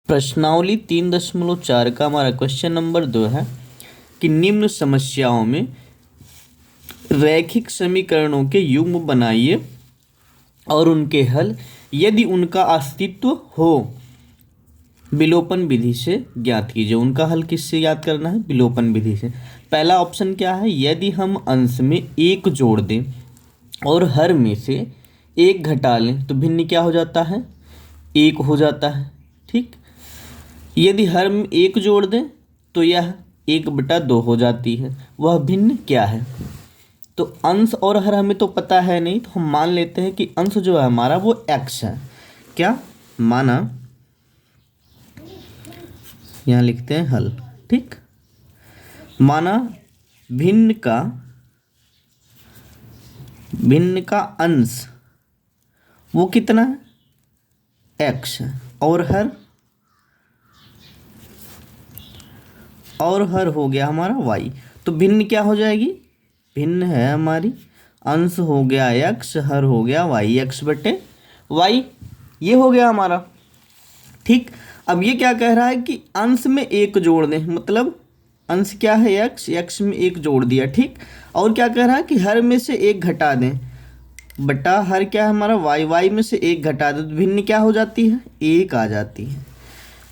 प्रश्नावली 3.4 का हमारा क्वेश्चन नंबर 2 है कि निम्न समस्याओं में रैखिक समीकरणों के युग्म बनाइए और उनके हल यदि उनका अस्तित्व हो विलोपन विधि से ज्ञात कीजिए। उनका हल किससे ज्ञात करना है? विलोपन विधि से। पहला ऑप्शन क्या है? यदि हम अंश में एक जोड़ दें और हर में से एक घटा लें तो भिन्न क्या हो जाता है? एक हो जाता है। ठीक, यदि हर में एक जोड़ दें तो यह 1/2 हो जाती है। वह भिन्न क्या है? तो अंश और हर हमें तो पता है नहीं, तो हम मान लेते हैं कि अंश जो है हमारा वो x है। क्या माना, यहाँ लिखते हैं हल। ठीक, माना भिन्न का अंश वो कितना है? x है और हर हो गया हमारा y। तो भिन्न क्या हो जाएगी? भिन्न है हमारी अंश हो गया x, हर हो गया y, x/y। ये हो गया हमारा। ठीक, अब ये क्या कह रहा है कि अंश में एक जोड़ दें, मतलब अंश क्या है? x में एक जोड़ दिया। ठीक, और क्या कह रहा है कि हर में से एक घटा दें बटा हर क्या है हमारा? y में से एक घटा दें तो भिन्न क्या हो जाती है? एक आ जाती है।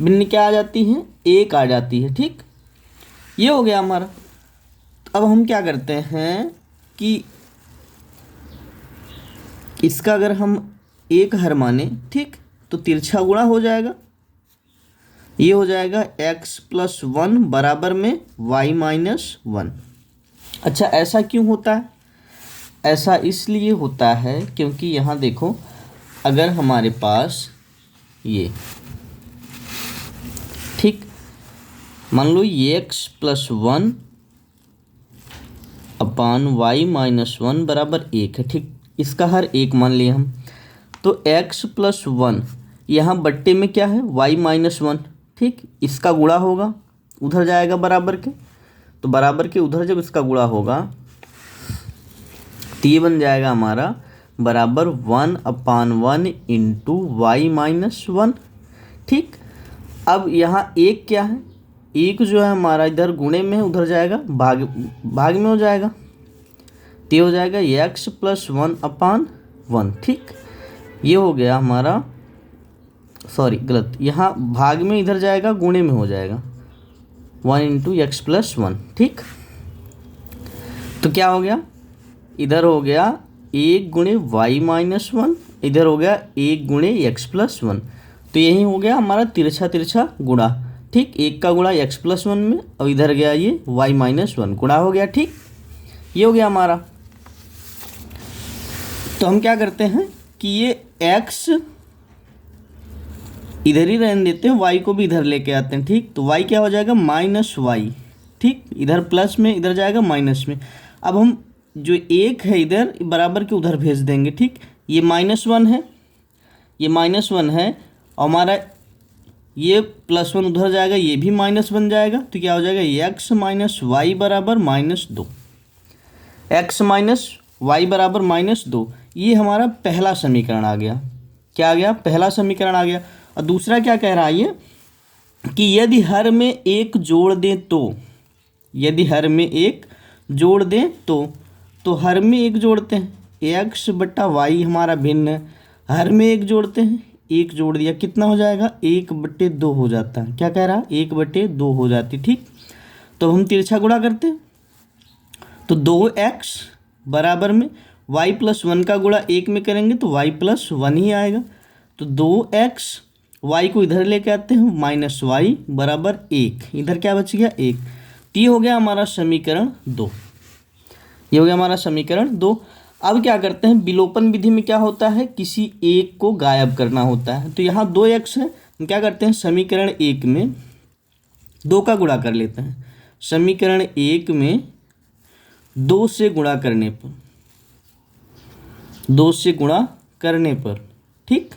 भिन्न क्या आ जाती है? एक आ जाती है। ठीक, ये हो गया हमारा। अब हम क्या करते हैं कि इसका अगर हम एक हर माने, ठीक, तो तिरछा गुणा हो जाएगा। ये हो जाएगा x+1 बराबर में y-1। अच्छा, ऐसा क्यों होता है? ऐसा इसलिए होता है क्योंकि यहाँ देखो, अगर हमारे पास ये, ठीक, मान लो ये x+1 अपान y-1 बराबर 1 है। ठीक, इसका हर एक मान लिया हम, तो x+1 यहाँ बट्टे में क्या है? y-1। ठीक, इसका गुणा होगा, उधर जाएगा बराबर के, तो बराबर के उधर जब इसका गुणा होगा तो ये बन जाएगा हमारा बराबर 1/1 इंटू y-1। ठीक, अब यहाँ एक क्या है? एक जो है हमारा इधर गुणे में, उधर जाएगा भाग में हो जाएगा, तो हो जाएगा x+1/1। ठीक, ये हो गया हमारा, सॉरी गलत, यहाँ भाग में इधर जाएगा, गुणे में हो जाएगा 1 × x+1। ठीक, तो क्या हो गया? इधर हो गया 1 × y-1, इधर हो गया 1 × x+1। तो यही हो गया हमारा तिरछा गुणा। ठीक, एक का गुणा x+1 में और इधर गया ये y-1 गुणा हो गया। ठीक, ये हो गया हमारा। तो हम क्या करते हैं कि ये x इधर ही रहने देते हैं, y को भी इधर लेके आते हैं। ठीक, तो y क्या हो जाएगा? -y। ठीक, इधर प्लस में, इधर जाएगा माइनस में। अब हम जो एक है इधर बराबर के उधर भेज देंगे। ठीक, ये -1 है, ये -1 है, और हमारा ये +1 उधर जाएगा, ये भी माइनस बन जाएगा। तो क्या हो जाएगा? x - y बराबर -2। x - y बराबर -2। ये हमारा पहला समीकरण आ गया। क्या आ गया? पहला समीकरण आ गया। और दूसरा क्या कह रहा है ये कि यदि हर में एक जोड़ दें तो, यदि हर में एक जोड़ दें तो हर में एक जोड़ते हैं, x/y हमारा भिन्न है, हर में एक जोड़ते हैं, एक जोड़ दिया, कितना हो जाएगा? 1/2 हो जाता है। क्या कह रहा है? 1/2 हो जाती। ठीक, तो हम तिरछा गुणा करते हैं, तो 2x बराबर में y+1 का गुणा 1 में करेंगे तो y+1 ही आएगा। तो 2x, y को इधर लेके आते हैं, -y बराबर 1, इधर क्या बच गया? 1। तो ये हो गया हमारा समीकरण 2। ये हो गया हमारा समीकरण 2। अब क्या करते हैं? विलोपन विधि में क्या होता है? किसी एक को गायब करना होता है। तो यहाँ 2x है, हम क्या करते हैं? समीकरण 1 में 2 का गुणा कर लेते हैं। समीकरण 1 में 2 से गुणा करने पर, 2 से गुणा करने पर, ठीक,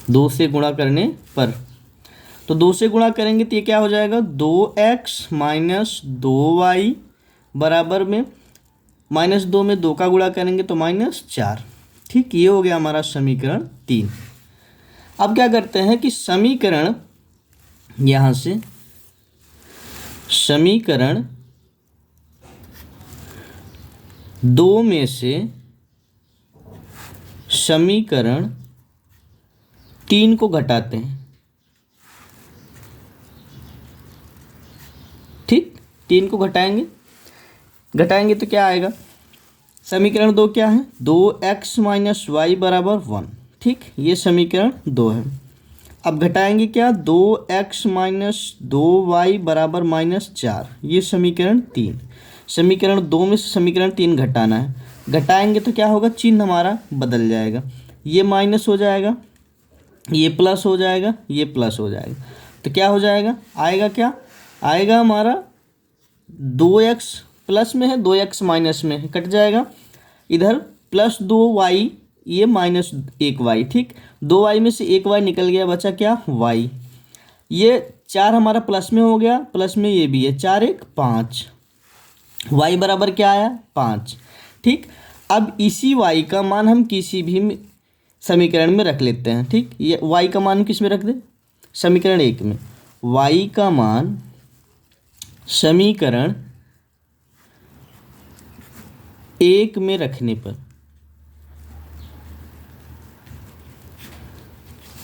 2 से गुणा करने पर, तो 2 से गुणा करेंगे तो ये क्या हो जाएगा? 2x - 2y बराबर में -2 में 2 का गुणा करेंगे तो -4। ठीक, ये हो गया हमारा समीकरण 3। अब क्या करते हैं कि समीकरण, यहाँ से समीकरण 2 में से समीकरण 3 को घटाते हैं। ठीक, 3 को घटाएंगे तो क्या आएगा, समीकरण 2 क्या है, 2x माइनस वाई बराबर 1। ठीक, ये समीकरण 2 है। अब घटाएंगे क्या, 2x माइनस 2y बराबर -4, ये समीकरण 3। समीकरण 2 में से समीकरण 3 घटाना है। घटाएंगे तो क्या होगा, चिन्ह हमारा बदल जाएगा, ये माइनस हो जाएगा, ये प्लस हो जाएगा, ये प्लस हो जाएगा। तो क्या हो जाएगा, आएगा क्या आएगा हमारा, 2x प्लस में है, 2x माइनस में है, कट जाएगा। इधर प्लस 2y, ये -1y। ठीक, 2y में से 1y निकल गया, बचा क्या, y। ये 4 हमारा प्लस में हो गया, प्लस में ये भी है, 4 1 5, y बराबर क्या आया, 5। ठीक, अब इसी y का मान हम किसी भी समीकरण में रख लेते हैं। ठीक, ये y का मान किस में रख दें, समीकरण 1 में। y का मान समीकरण 1 में रखने पर,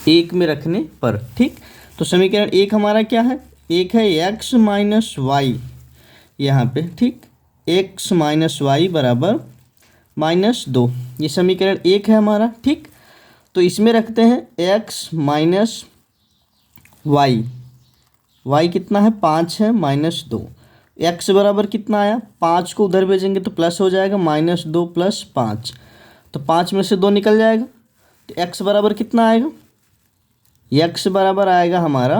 1 में रखने पर, ठीक, तो समीकरण 1 हमारा क्या है, 1 है x माइनस वाई यहाँ पे। ठीक, x माइनस वाई बराबर -2, ये समीकरण 1 है हमारा। ठीक, तो इसमें रखते हैं x माइनस वाई, y कितना है, 5 है, -2। x बराबर कितना आया, 5 को उधर भेजेंगे तो प्लस हो जाएगा, -2 + 5, तो 5 में से 2 निकल जाएगा, तो x बराबर कितना आएगा, x बराबर आएगा हमारा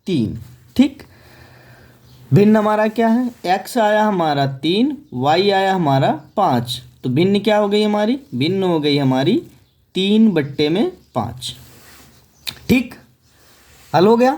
3। ठीक, भिन्न हमारा क्या है, x आया हमारा 3, y आया हमारा 5, तो भिन्न क्या हो गई हमारी, भिन्न हो गई हमारी 3/5। ठीक, हल हो गया।